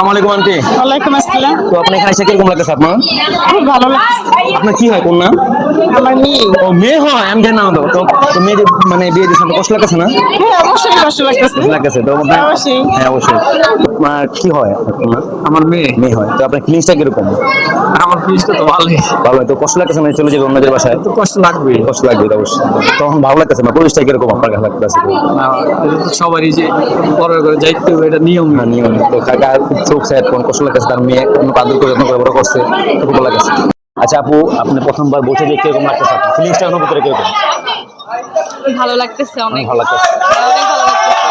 আসসালামু আলাইকুম আন্টি। ওয়ালাইকুম আসসালাম। তো আপনি এখানে এসে কিরকম লাগতেছে আপনার? খুব ভালো লাগছে। আপনার কি হয়, কোন নাম? আমার মেয়ে। ও মেয়ে হয়, আমি জানি না তো। তো মেয়ে যে মানে বিয়ে দিয়েছেন, কষ্ট লাগতেছে না? হ্যাঁ, অবশ্যই কষ্ট লাগতেছে। কষ্ট লাগতেছে তো আপনার? অবশ্যই। হ্যাঁ অবশ্যই। আপনার কি হয় আপনার? আমার মেয়ে। মেয়ে হয়, তো আপনার ফিলিংসটা কিরকম? আমার ফিসটা তো ভালোই। ভালো হয়, তো কষ্ট লাগতেছে না চলে যাবে অন্যদের বাসায়? তো কষ্ট লাগবে। কষ্ট লাগবে তো অবশ্যই। তখন ভালো লাগতেছে না, পরিবেশটা কিরকম আপনার কাছে লাগতেছে? এটা তো সবারই যে বড় করে যাইতে হবে, এটা নিয়ম। না নিয়ম তো কাকা খুব শোক স্যাড, কোন কষ্ট লাগতেছে, তার মেয়ে কোনো আদর করে যত্ন করে বড় করছে, তো খুব ভালো লাগতেছে। আচ্ছা আপু, আপনি প্রথমবার বসে যে কিরকম লাগতেছে, ফিলিংসটা অনুভূতিটা কিরকম? ভালো লাগতেছে অনেক। অনেক ভালো লাগতেছে। অনেক ভালো লাগতেছে।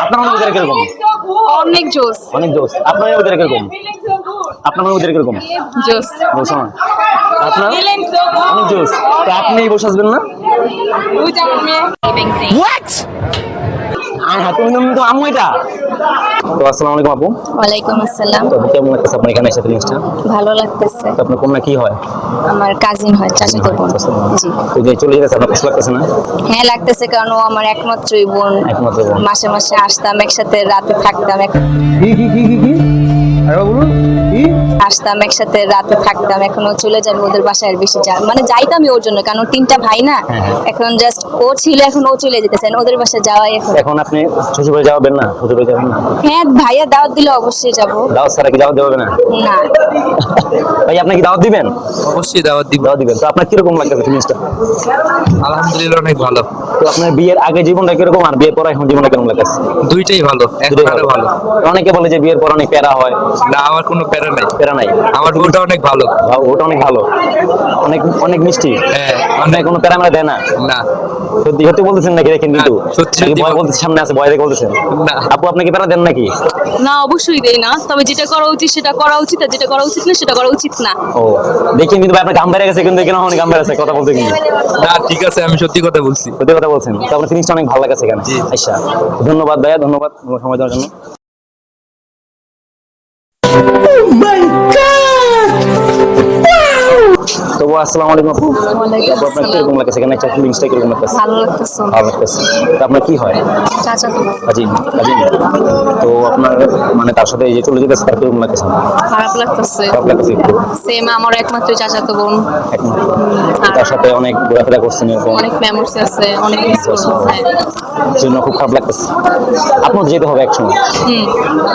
আপনার অনুভূতিটা কিরকম? অনেক জোস। অনেক জোস। আপনার অনুভূতিটা কিরকম? আপনার অনুভূতিটা কিরকম? জোস। বলছো না? আপনার অনেক জোস। তো আপনি বসে আসবেন না? হ্যাঁ তুমি তো আম্মু এটা। তো আসসালামু আলাইকুম আপু। ওয়ালাইকুম আসসালাম। তো কেমন লাগতেছে আপনার এখানে এসে ফিলিংসটা? ভালো লাগতেছে। তো আপনার কন্যা কি হয়? আমার কাজিন হয়, চাচাতো বোন। জি। তো যে চলে যেতেছে, আপনার কষ্ট লাগতেছে না? হ্যাঁ লাগতেছে, কারণ ও আমার একমাত্রই বোন। একমাত্র বোন। মাসে মাসে আসতাম একসাথে, রাতে থাকতাম কি কি কি কি কি আরে বলুন কি? আসতাম একসাথে, রাতে থাকতাম। এখন ও চলে যাবে ওদের বাসায়, আর বেশি মানে যাইতামই ওর জন্য, কারণ তিনটা ভাই না। এখন জাস্ট ও ছিল, এখন ও চলে যেতেছে, ওদের বাসায় যাওয়াই এখন। এখন আপনি শ্বশুর বাড়ি যাবেন না? শ্বশুর বাড়ি যাবেন না? হ্যাঁ, ভাইয়া দাওয়াত দিলে অবশ্যই যাব। দাওয়াত ছাড়া কি দাওয়াত দেবে না? না, ভাই আপনি কি দাওয়াত দিবেন? অবশ্যই দাওয়াত দিব। দাওয়াত দিবেন। তো আপনার কিরকম লাগতেছে ফিলিংসটা? আলহামদুলিল্লাহ অনেক ভালো। তো আপনার বিয়ের আগে জীবনটা কিরকম, আর বিয়ের পর এখন জীবনটা কেমন লাগতেছে? দুইটাই ভালো, দুটোই একবারে ভালো। অনেকে বলে যে বিয়ের পর অনেক প্যারা হয়। না, আমার কোনো প্যারা নাই। প্যারা নাই? আমার বউটা অনেক ভালো। ওটা অনেক ভালো, অনেক অনেক মিষ্টি। হ্যাঁ, আপনার কোনো প্যারা মেরা দেয় না? না সত্যি সত্যি বলতেছেন নাকি? দেখেন কিন্তু সত্যি নাকি সত্যি ভয় বলতেছে, সামনে আছে ভয় দেখে বলতেছেন? না। আপু আপনি কি প্যারা দেন নাকি? না অবশ্যই দেই না, তবে যেটা করা উচিত সেটা করা উচিত, আর যেটা করা উচিত না সেটা করা উচিত না। ও দেখেন কিন্তু ভাই আপনার গাম বেড়ে গেছে, কিন্তু কেন অনেক গাম বেড়ে গেছে কথা বলতে, কিন্তু না, ঠিক আছে, আমি সত্যি কথা বলছি। সত্যি কথা বলছেন। তো আপনার ফিনিশটা অনেক ভালো লাগছে এখানে। আচ্ছা ধন্যবাদ ভাইয়া, ধন্যবাদ তোমার সময় দেওয়ার জন্য। তো আসসালামু আলাইকুম আপু। আপু, আপনার কিরকম লাগছে এখানে? একটা ফিলিংসটা কিরকম লাগছে? ভালো লাগতেছে। ভালো লাগতেছে। তো আপনার কি হয়? চাচাতো বোন। Cousin cousin. তো আপনার মানে তার সাথে এই যে চলে যেতেছে, তার কিরকম লাগছে? খারাপ লাগতেছে। খারাপ লাগছে একটু। সেম, আমার একমাত্র চাচাতো বোন। একমাত্র তার সাথে অনেক ঘোরাফেরা করছেন এরকম, অনেক মেমোরিজ আছে, অনেক মিস করবো। হ্যাঁ। জন্য খুব খারাপ লাগতেছে। আপনার যেতে হবে একসময়।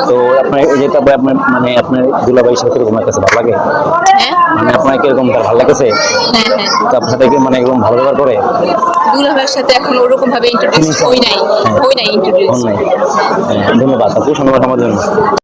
তো আপনার যেতে হবে আপনার মানে আপনার দুলাভাইয়ের সাথে কিরকম লাগতেছে? ভালো লাগে? হ্যাঁ মানে আপনার কিরকম তার ভালো লাগতেছে? হ্যাঁ হ্যাঁ। তো আপনার সাথে কি মানে একদম ভালো ব্যবহার করে? দুলাভাইয়ের সাথে এখন ওরকম ভাবে ইন্ট্রোডিউস হই নাই। ইন্ট্রোডিউস। হন নাই। ধন্যবাদ আপু, ধন্যবাদ আমার জন্য।